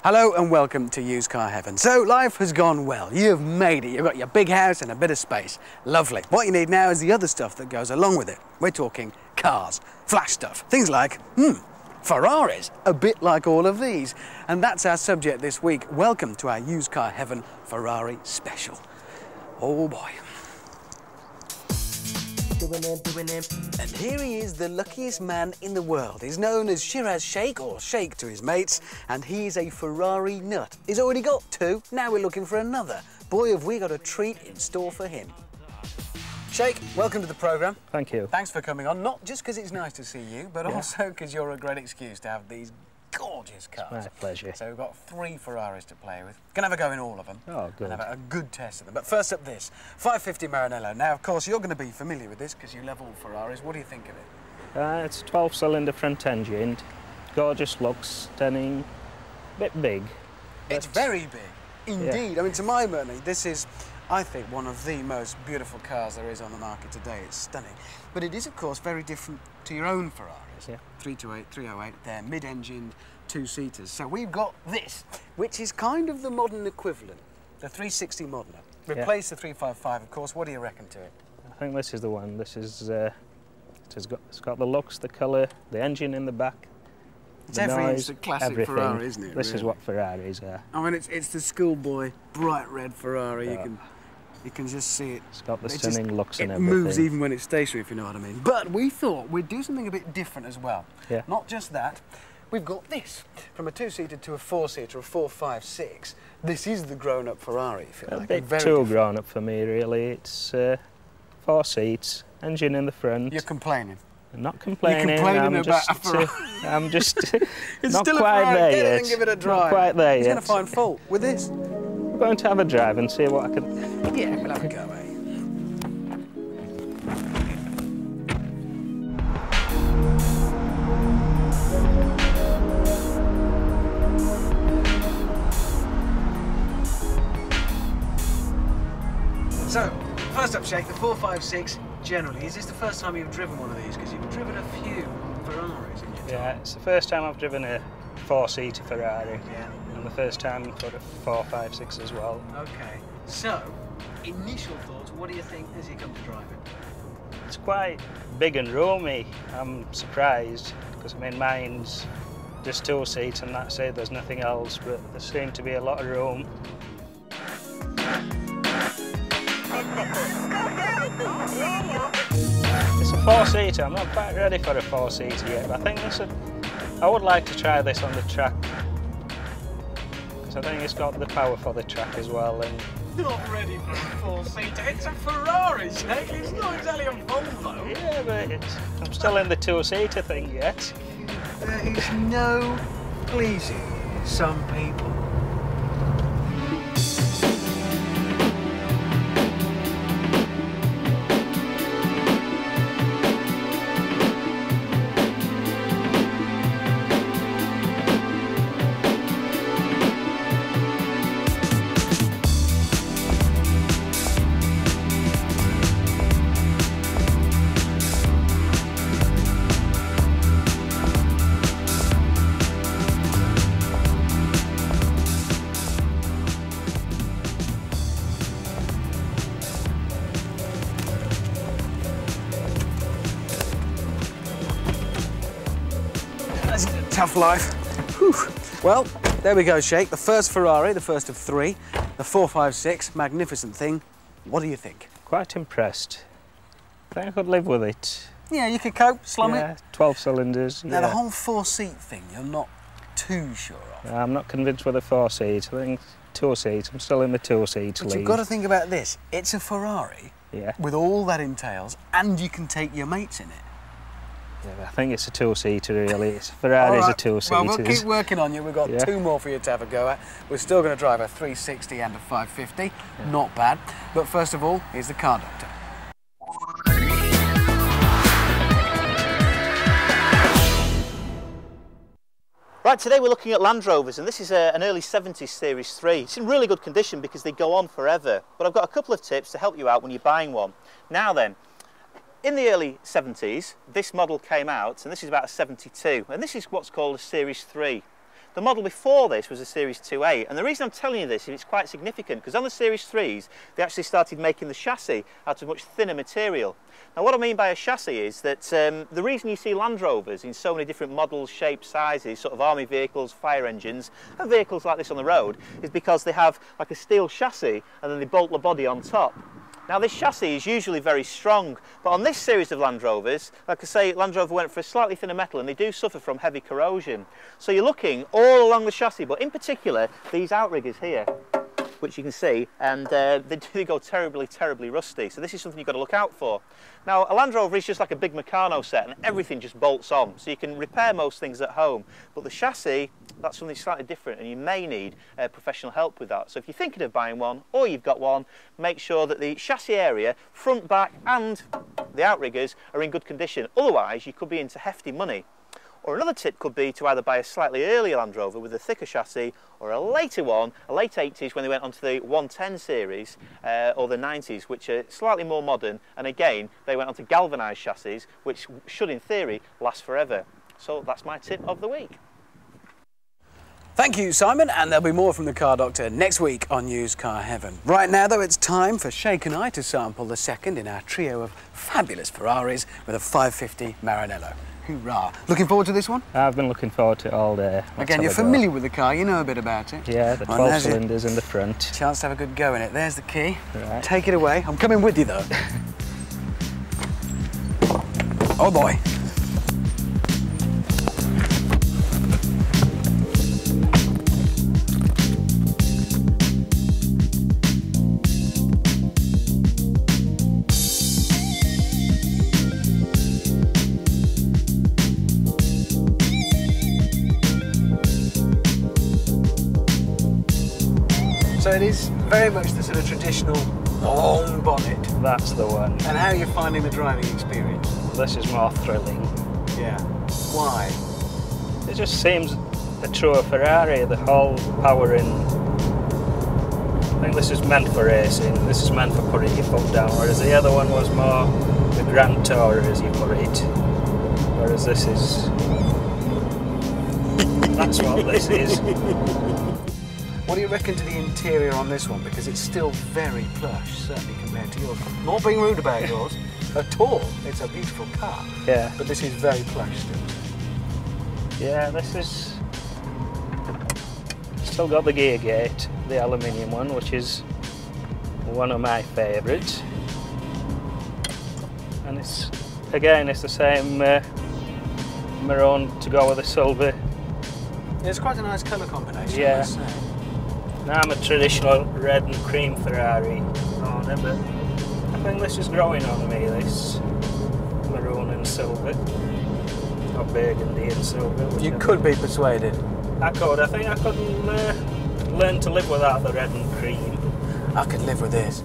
Hello and welcome to Used Car Heaven. So life has gone well, you've made it, you've got your big house and a bit of space. Lovely. What you need now is the other stuff that goes along with it. We're talking cars, flash stuff, things like, Ferraris, a bit like all of these. And that's our subject this week. Welcome to our Used Car Heaven Ferrari special. Oh boy. And here he is, the luckiest man in the world. He's known as Shiraz Sheikh, or Sheikh to his mates, and he's a Ferrari nut. He's already got two, now we're looking for another. Boy, have we got a treat in store for him. Sheikh, welcome to the programme. Thank you. Thanks for coming on, not just because it's nice to see you, but also because you're a great excuse to have these gorgeous cars. It's my pleasure. So we've got 3 Ferraris to play with. Gonna have a go in all of them. Oh, good. And have a good test of them. But first up this, 550 Maranello. Now, of course, you're going to be familiar with this because you love all Ferraris. What do you think of it? It's a 12-cylinder front engine. Gorgeous looks, stunning, bit big. It's very big, indeed. Yeah. I mean, to my money, this is, I think, one of the most beautiful cars there is on the market today. It's stunning. But it is, of course, very different to your own Ferraris. Yeah. 328, 308, they're mid-engined, 2-seaters. So we've got this, which is kind of the modern equivalent, the 360 Moderna. Replace the 355, of course. What do you reckon to it? I think this is the one. This is, it's got the looks, the colour, the engine in the back. It's the classic everything. Ferrari, isn't it? This is what Ferraris are. I mean, it's the schoolboy, bright red Ferrari. You can just see it. It's got the stunning looks and everything. It moves even when it's stationary, if you know what I mean. But we thought we'd do something a bit different as well. Yeah. Not just that, we've got this. From a 2-seater to a 4-seater, a 456. This is the grown-up Ferrari, if you like. A bit too grown-up for me, really. It's 4 seats, engine in the front. You're complaining? I'm not complaining. You're complaining about a Ferrari? I'm just it's not still quite a Ferrari. there Get yet. it and give it a drive. Not quite there He's yet. Going to find fault with this. I'm going to have a drive and see what I can... Yeah, we'll have a go, eh? So, first up, Sheikh, the 456, generally, is this the first time you've driven one of these? Because you've driven a few Ferraris in your time. Yeah, it's the first time I've driven a 4-seater Ferrari. Yeah. And the first time for a 456 as well. Okay. So, initial thoughts, what do you think as you come to drive it? It's quite big and roomy. I'm surprised, because I mean, mine's just 2-seat and that's it, there's nothing else, but there seemed to be a lot of room. It's a 4-seater. I'm not quite ready for a 4-seater yet, but I think I would like to try this on the track, because I think it's got the power for the track as well. And not ready for a 4-seater. It's a Ferrari, Sheikh. It's not exactly a Volvo. Yeah, but I'm still in the 2-seater thing yet. There is no pleasing some people. Tough life. Whew. Well, there we go, Sheikh. The first Ferrari, the first of 3, the 456, magnificent thing. What do you think? Quite impressed. I think I could live with it. Yeah, you could cope, slum it. 12 cylinders. Now, the whole 4-seat thing, you're not too sure of. I'm not convinced with a 4-seat. I think 2-seat. I'm still in the 2-seat But league. you've got to think about this. It's a Ferrari with all that entails, and you can take your mates in it. Yeah, I think it's a 2-seater, really. It's Ferrari's a 2-seater. Well, we'll keep working on you. We've got 2 more for you to have a go at. We're still going to drive a 360 and a 550. Yeah. Not bad. But first of all, here's the car doctor. Right, today we're looking at Land Rovers, and this is an early 70s Series 3. It's in really good condition because they go on forever. But I've got a couple of tips to help you out when you're buying one. Now then, in the early 70s, this model came out, and this is about a 72, and this is what's called a Series 3. The model before this was a Series 2A, and the reason I'm telling you this is it's quite significant because on the Series 3s they actually started making the chassis out of much thinner material. Now what I mean by a chassis is that the reason you see Land Rovers in so many different models, shapes, sizes, sort of army vehicles, fire engines, and vehicles like this on the road is because they have like a steel chassis and then they bolt the body on top. Now this chassis is usually very strong, but on this series of Land Rovers, like I say, Land Rover went for a slightly thinner metal and they do suffer from heavy corrosion. So you're looking all along the chassis, but in particular these outriggers here, which you can see, and they do go terribly, terribly rusty. So this is something you've got to look out for. Now, a Land Rover is just like a big Meccano set and everything just bolts on. So you can repair most things at home. But the chassis, that's something slightly different and you may need professional help with that. So if you're thinking of buying one or you've got one, make sure that the chassis area, front, back and the outriggers are in good condition. Otherwise, you could be into hefty money. Or another tip could be to either buy a slightly earlier Land Rover with a thicker chassis or a later one, a late 80s when they went onto the 110 series or the 90s, which are slightly more modern, and again they went onto galvanised chassis which should in theory last forever. So that's my tip of the week. Thank you, Simon, and there'll be more from the Car Doctor next week on Used Car Heaven. Right now, though, it's time for Shake and I to sample the second in our trio of fabulous Ferraris with a 550 Maranello. Hoorah! Looking forward to this one? I've been looking forward to it all day. Again, you're familiar with the car, you know a bit about it. Yeah, the 12 cylinders in the front. Chance to have a good go in it. There's the key. Right. Take it away. I'm coming with you, though. Oh, boy. So it is very much the sort of traditional long bonnet. That's the one. And how are you finding the driving experience? This is more thrilling. Yeah. Why? It just seems a true Ferrari, the whole power in. I think this is meant for racing, this is meant for putting your foot down, whereas the other one was more the Grand Tourer, as you put it. Whereas this is. That's what this is. What do you reckon to the interior on this one? Because it's still very plush, certainly compared to yours. Not being rude about yours at all. It's a beautiful car. Yeah. But this is very plush still. Yeah, this is. Still got the gear gate, the aluminium one, which is one of my favourites. And it's, again, it's the same maroon to go with the silver. It's quite a nice colour combination, yeah. I must say. Now I'm a traditional red and cream Ferrari owner, but I think this is growing on me, this maroon and silver, or burgundy and silver. You could be persuaded. I could. I think I could learn to live without the red and cream. I could live with this.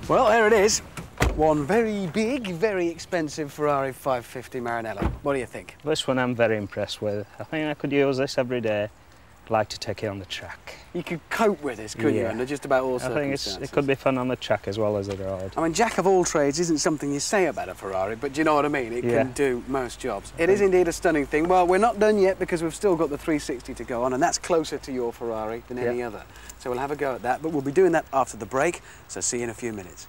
Well, there it is. One very big, very expensive Ferrari 550 Maranello. What do you think? This one I'm very impressed with. I think I could use this every day. I'd like to take it on the track. You could cope with this, couldn't you, under just about all circumstances? I think it could be fun on the track as well as the road. I mean, jack of all trades isn't something you say about a Ferrari, but do you know what I mean? It can do most jobs. It is indeed a stunning thing. Well, we're not done yet because we've still got the 360 to go on, and that's closer to your Ferrari than any other. So we'll have a go at that, but we'll be doing that after the break, so see you in a few minutes.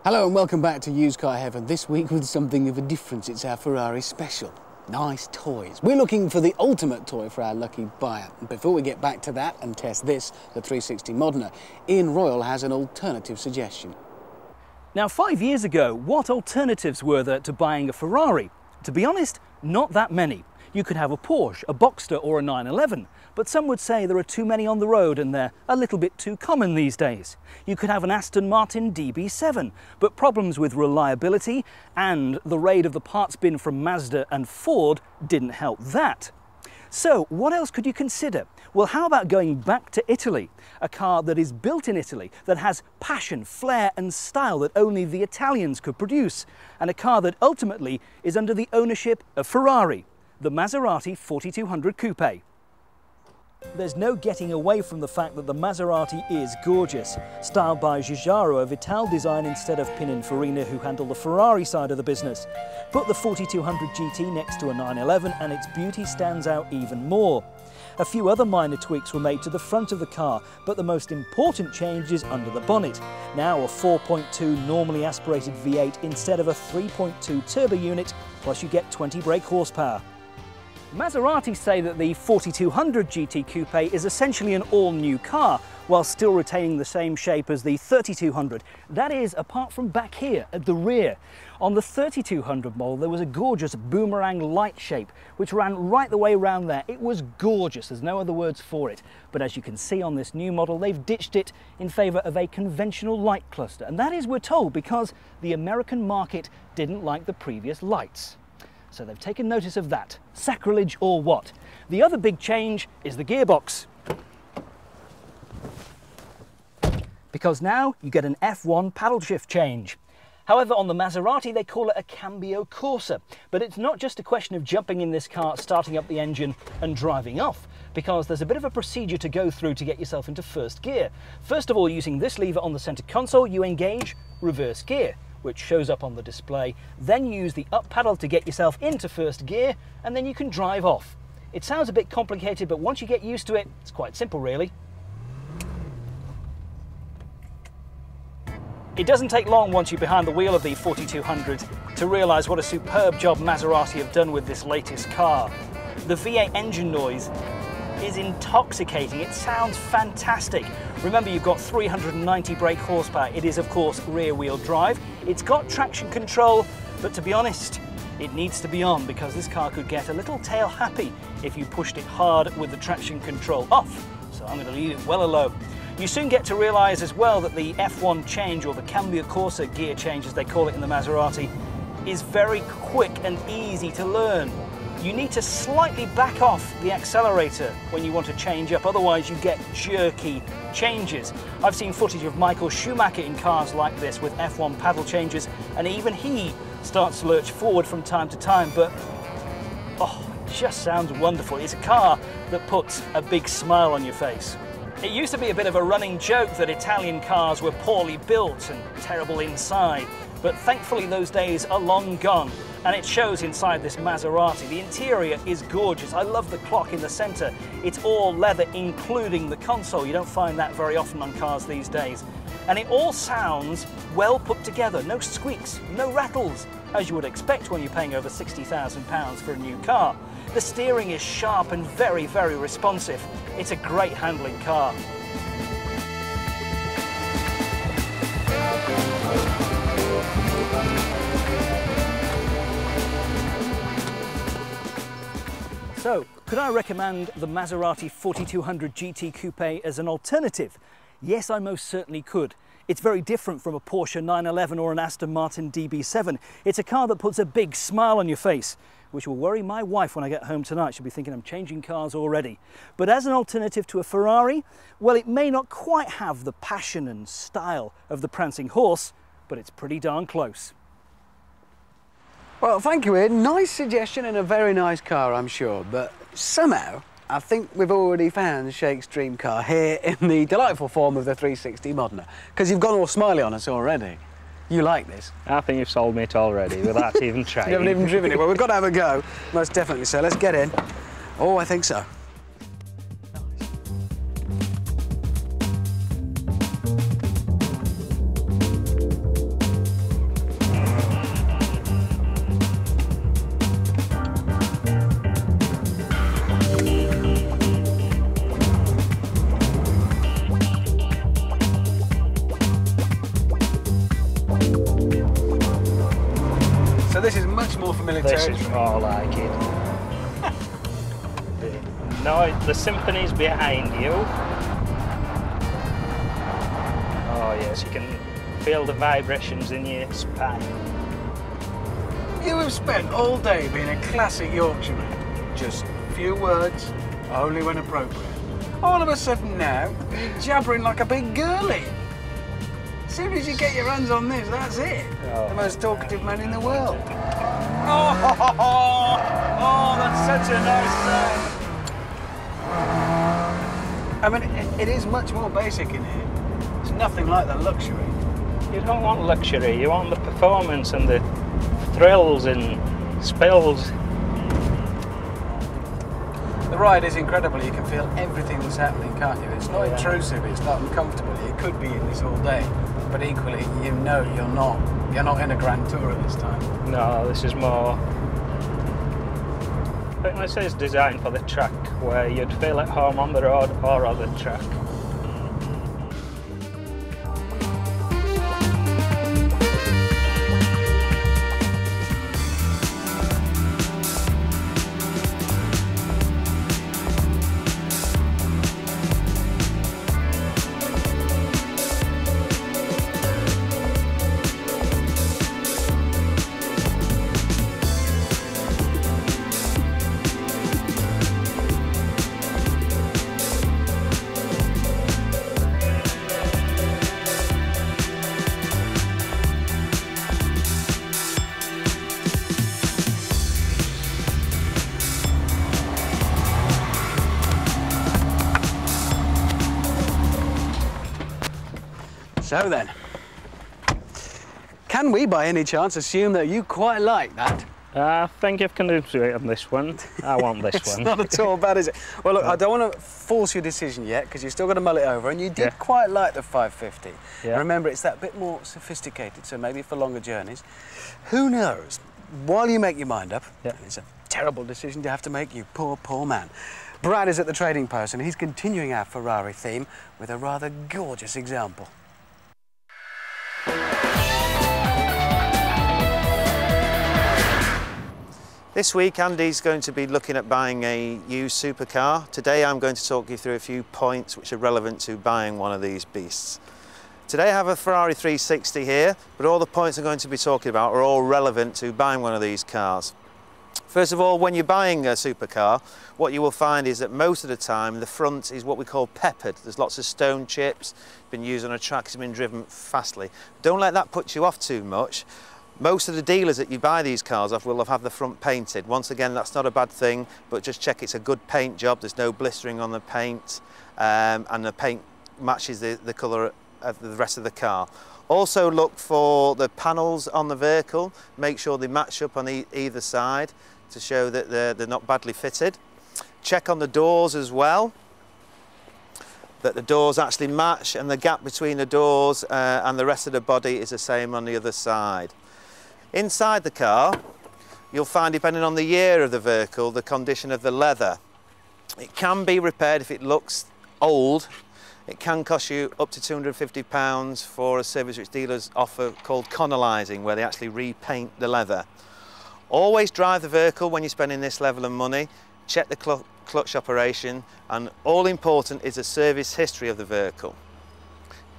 Hello and welcome back to Used Car Heaven. This week with something of a difference. It's our Ferrari special. Nice toys. We're looking for the ultimate toy for our lucky buyer. And before we get back to that and test this, the 360 Modena, Royle has an alternative suggestion. Now, 5 years ago, what alternatives were there to buying a Ferrari? To be honest, not that many. You could have a Porsche, a Boxster or a 911, but some would say there are too many on the road and they're a little bit too common these days. You could have an Aston Martin DB7, but problems with reliability and the raid of the parts bin from Mazda and Ford didn't help that. So what else could you consider? Well, how about going back to Italy? A car that is built in Italy, that has passion, flair and style that only the Italians could produce, and a car that ultimately is under the ownership of Ferrari, the Maserati 4200 Coupe. There's no getting away from the fact that the Maserati is gorgeous, styled by Giugiaro of Ital Design instead of Pininfarina, who handle the Ferrari side of the business. Put the 4200 GT next to a 911 and its beauty stands out even more. A few other minor tweaks were made to the front of the car, but the most important change is under the bonnet. Now a 4.2 normally aspirated V8 instead of a 3.2 turbo unit, plus you get 20 brake horsepower. Maserati say that the 4200 GT Coupe is essentially an all-new car, while still retaining the same shape as the 3200. That is, apart from back here, at the rear. On the 3200 model, there was a gorgeous boomerang light shape, which ran right the way around there. It was gorgeous, there's no other words for it. But as you can see on this new model, they've ditched it in favour of a conventional light cluster. And that is, we're told, because the American market didn't like the previous lights. So they've taken notice of that. Sacrilege or what? The other big change is the gearbox. Because now you get an F1 paddle shift change. However, on the Maserati they call it a cambio corsa, but it's not just a question of jumping in this car, starting up the engine and driving off, because there's a bit of a procedure to go through to get yourself into first gear. First of all, using this lever on the centre console, you engage reverse gear, which shows up on the display. Then use the up paddle to get yourself into first gear, and then you can drive off. It sounds a bit complicated, but once you get used to it, it's quite simple really. It doesn't take long once you're behind the wheel of the 4200 to realise what a superb job Maserati have done with this latest car. The V8 engine noise is intoxicating. It sounds fantastic. Remember, you've got 390 brake horsepower. It is, of course, rear-wheel drive. It's got traction control, but to be honest, it needs to be on because this car could get a little tail happy if you pushed it hard with the traction control off. So I'm going to leave it well alone. You soon get to realise as well that the F1 change, or the cambio corsa gear change as they call it in the Maserati, is very quick and easy to learn. You need to slightly back off the accelerator when you want to change up, otherwise you get jerky changes. I've seen footage of Michael Schumacher in cars like this with F1 paddle changes, and even he starts to lurch forward from time to time, but oh, it just sounds wonderful. It's a car that puts a big smile on your face. It used to be a bit of a running joke that Italian cars were poorly built and terrible inside, but thankfully those days are long gone. And it shows inside this Maserati. The interior is gorgeous. I love the clock in the centre. It's all leather, including the console. You don't find that very often on cars these days. And it all sounds well put together. No squeaks, no rattles, as you would expect when you're paying over £60,000 for a new car. The steering is sharp and very, very responsive. It's a great handling car. So, could I recommend the Maserati 4200 GT Coupe as an alternative? Yes, I most certainly could. It's very different from a Porsche 911 or an Aston Martin DB7. It's a car that puts a big smile on your face, which will worry my wife when I get home tonight. She'll be thinking I'm changing cars already. But as an alternative to a Ferrari, well, it may not quite have the passion and style of the prancing horse, but it's pretty darn close. Well, thank you, Ian. Nice suggestion and a very nice car, I'm sure. But somehow, I think we've already found Shake's dream car here in the delightful form of the 360 Modena. Because you've gone all smiley on us already. You like this? I think you've sold me it already without even trying. You haven't even driven it. Well, we've got to have a go. Most definitely so. Let's get in. Oh, I think so. Nice. so this is much more familiar This territory. is more like it. No, the symphony's behind you. Oh yes, you can feel the vibrations in your spine. You have spent all day being a classic Yorkshireman. Just few words, only when appropriate. All of a sudden now, you're jabbering like a big girlie. As soon as you get your hands on this, that's it. Oh. The most talkative man in the world. Oh, that's such a nice sound. I mean, it is much more basic in here. It's nothing like the luxury. You don't want luxury, you want the performance and the thrills and spills. The ride is incredible. You can feel everything that's happening, can't you? It's not intrusive, it's not uncomfortable. You could be in this all day, but equally, you know you're not in a Grand Tourer this time. No, this is more... I think this is designed for the track, where you'd feel at home on the road or on the track. So then, can we by any chance assume that you quite like that? I think you've convinced on this one. I want this It's one. not at all bad, is it? Well, look, I don't want to force your decision yet, because you've still got to mull it over, and you did quite like the 550. Yeah. And remember, it's that bit more sophisticated, so maybe for longer journeys. Who knows? While you make your mind up, and it's a terrible decision to have to make, you poor, poor man. Brad is at the trading post, and he's continuing our Ferrari theme with a rather gorgeous example. This week Andy's going to be looking at buying a used supercar. Today I'm going to talk you through a few points which are relevant to buying one of these beasts. Today I have a Ferrari 360 here, but all the points I'm going to be talking about are all relevant to buying one of these cars. First of all, when you're buying a supercar, what you will find is that most of the time the front is what we call peppered. There's lots of stone chips, been used on a track, it's been driven fastly. Don't let that put you off too much. Most of the dealers that you buy these cars off will have had the front painted. Once again, that's not a bad thing, but just check it's a good paint job, there's no blistering on the paint, and the paint matches the colour of the rest of the car. Also look for the panels on the vehicle, make sure they match up on either side to show that they're not badly fitted. Check on the doors as well, that the doors actually match and the gap between the doors and the rest of the body is the same on the other side. Inside the car, you'll find, depending on the year of the vehicle, the condition of the leather. It can be repaired if it looks old. It can cost you up to £250 for a service which dealers offer called connelizing, where they actually repaint the leather. Always drive the vehicle when you're spending this level of money. Check the clutch operation, and all important is the service history of the vehicle.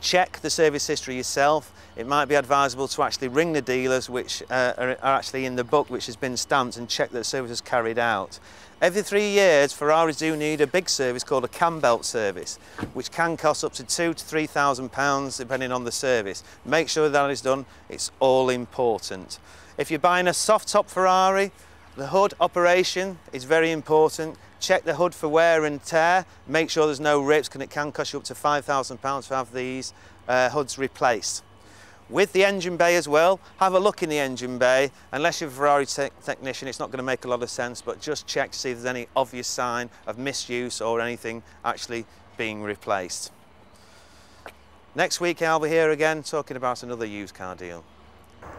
Check the service history yourself. It might be advisable to actually ring the dealers which are actually in the book which has been stamped, and check that the service is carried out. Every 3 years, Ferraris do need a big service called a cam belt service, which can cost up to £2,000 to £3,000 depending on the service. Make sure that is done, it's all important. If you're buying a soft top Ferrari, the hood operation is very important. Check the hood for wear and tear, make sure there's no rips, because it can cost you up to £5,000 to have these hoods replaced. With the engine bay as well, have a look in the engine bay. Unless you're a Ferrari technician, it's not going to make a lot of sense, but just check to see if there's any obvious sign of misuse or anything actually being replaced. Next week I'll be here again talking about another used car deal.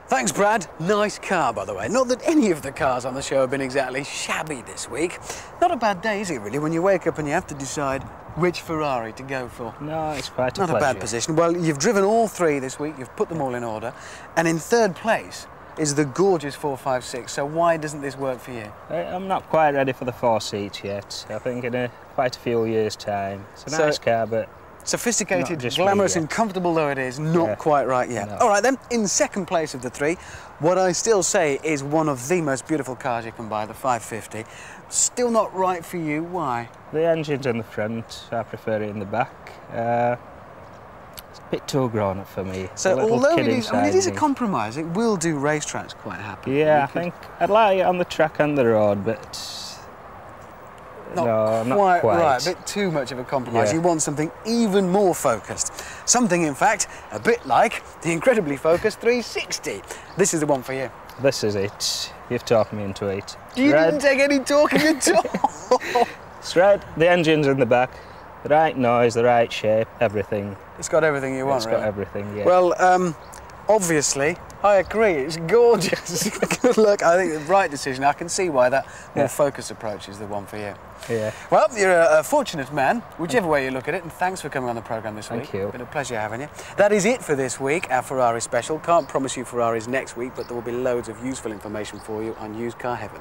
Thanks, Brad. Nice car, by the way. Not that any of the cars on the show have been exactly shabby this week. Not a bad day, is it, really, when you wake up and you have to decide which Ferrari to go for? No, it's quite a Not a bad position. Well, you've driven all three this week, you've put them all in order, and in third place, is the gorgeous 456, so why doesn't this work for you? I'm not quite ready for the 4 seats yet. I think in quite a few years' time. It's a nice car, but sophisticated, just glamorous me, and comfortable though it is, not quite right yet. No. All right then, in second place of the 3, what I still say is one of the most beautiful cars you can buy, the 550. Still not right for you, why? The engine's in the front, I prefer it in the back. It's a bit too grown up for me. So although it is a compromise, it will do racetracks quite happily. Yeah, I think I'd like it on the track and the road, but not quite right, a bit too much of a compromise. Yeah. You want something even more focused. Something, in fact, a bit like the incredibly focused 360. This is the one for you. This is it. You've talked me into it. You didn't take any talking at all. It's right. The engine's in the back. The right noise, the right shape, everything. It's got everything you want, It's really. got everything, yeah. Well, obviously, I agree. It's gorgeous. Good luck. I think the right decision. I can see why that more focused approach is the one for you. Yeah. Well, you're a fortunate man, whichever way you look at it, and thanks for coming on the programme this week. Thank you. It's been a pleasure having you. That is it for this week, our Ferrari special. Can't promise you Ferraris next week, but there will be loads of useful information for you on Used Car Heaven.